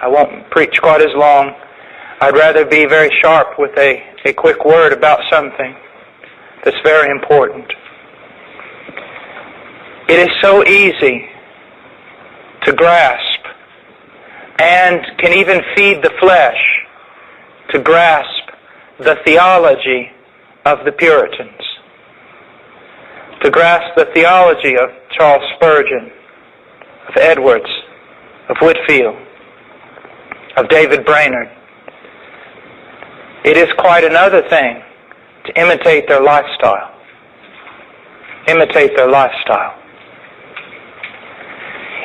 I won't preach quite as long. I'd rather be very sharp with a quick word about something that's very important. It is so easy to grasp and can even feed the flesh to grasp the theology of the Puritans, to grasp the theology of Charles Spurgeon, of Edwards, of Whitefield, of David Brainerd. It is quite another thing to imitate their lifestyle. Imitate their lifestyle.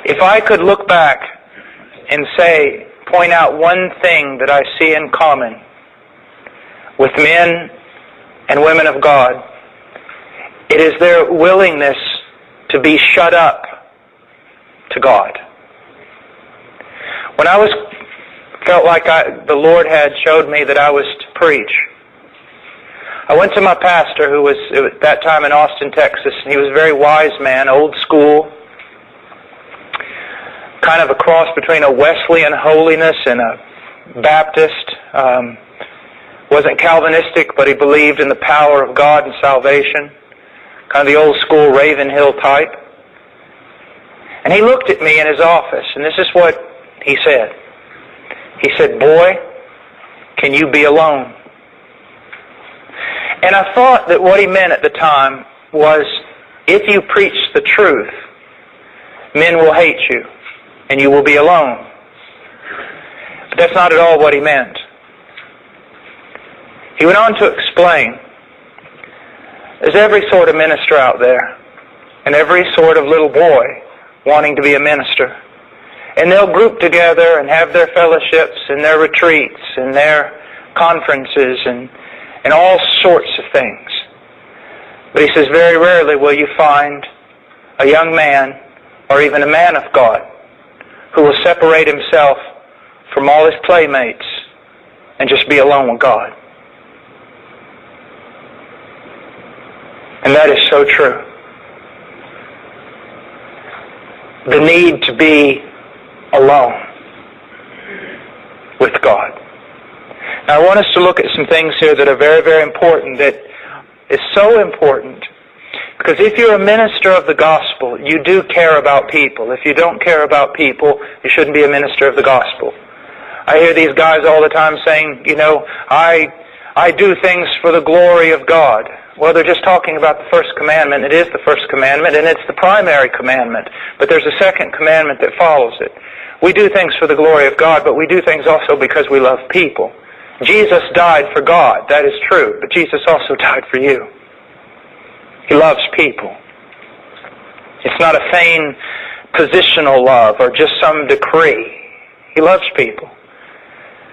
If I could look back and point out one thing that I see in common with men and women of God, it is their willingness to be shut up to God. When I felt like the Lord had showed me that I was to preach, I went to my pastor, who was at that time in Austin, Texas, and he was a very wise man, old school, kind of a cross between a Wesleyan holiness and a Baptist. Wasn't Calvinistic, but he believed in the power of God and salvation. Kind of the old school Ravenhill type. And he looked at me in his office, and this is what he said. He said, "Boy, can you be alone?" And I thought that what he meant at the time was, if you preach the truth, men will hate you, and you will be alone. But that's not at all what he meant. He went on to explain, there's every sort of minister out there, and every sort of little boy wanting to be a minister. And they'll group together and have their fellowships and their retreats and their conferences and all sorts of things. But he says, very rarely will you find a young man or even a man of God who will separate himself from all his playmates and just be alone with God. And that is so true. The need to be alone with God. Now I want us to look at some things here that are very, very important, that is so important, because if you're a minister of the gospel, you do care about people. If you don't care about people, you shouldn't be a minister of the gospel. I hear these guys all the time saying, I do things for the glory of God. Well, they're just talking about the first commandment. It is the first commandment, and it's the primary commandment. But there's a second commandment that follows it. We do things for the glory of God, but we do things also because we love people. Jesus died for God, that is true, but Jesus also died for you. He loves people. It's not a vain positional love or just some decree. He loves people.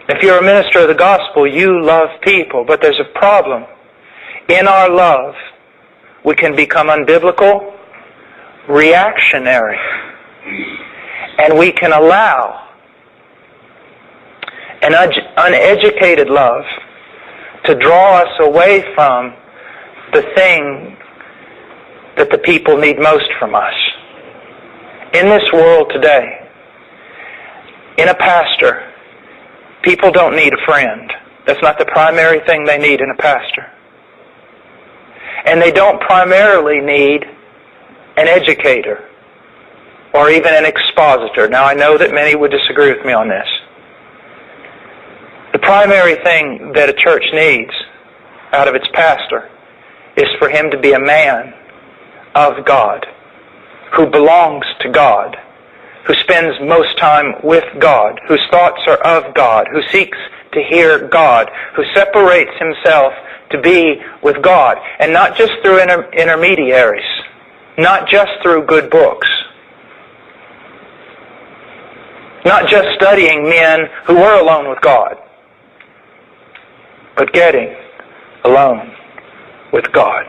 If you're a minister of the gospel, you love people, but there's a problem. In our love, we can become unbiblical, reactionary, and we can allow an uneducated love to draw us away from the thing that the people need most from us. In this world today, in a pastor, people don't need a friend. That's not the primary thing they need in a pastor. And they don't primarily need an educator or even an expositor. Now, I know that many would disagree with me on this. The primary thing that a church needs out of its pastor is for him to be a man of God, who belongs to God, who spends most time with God, whose thoughts are of God, who seeks to hear God, who separates himself to be with God, and not just through intermediaries, not just through good books, not just studying men who were alone with God, but getting alone with God.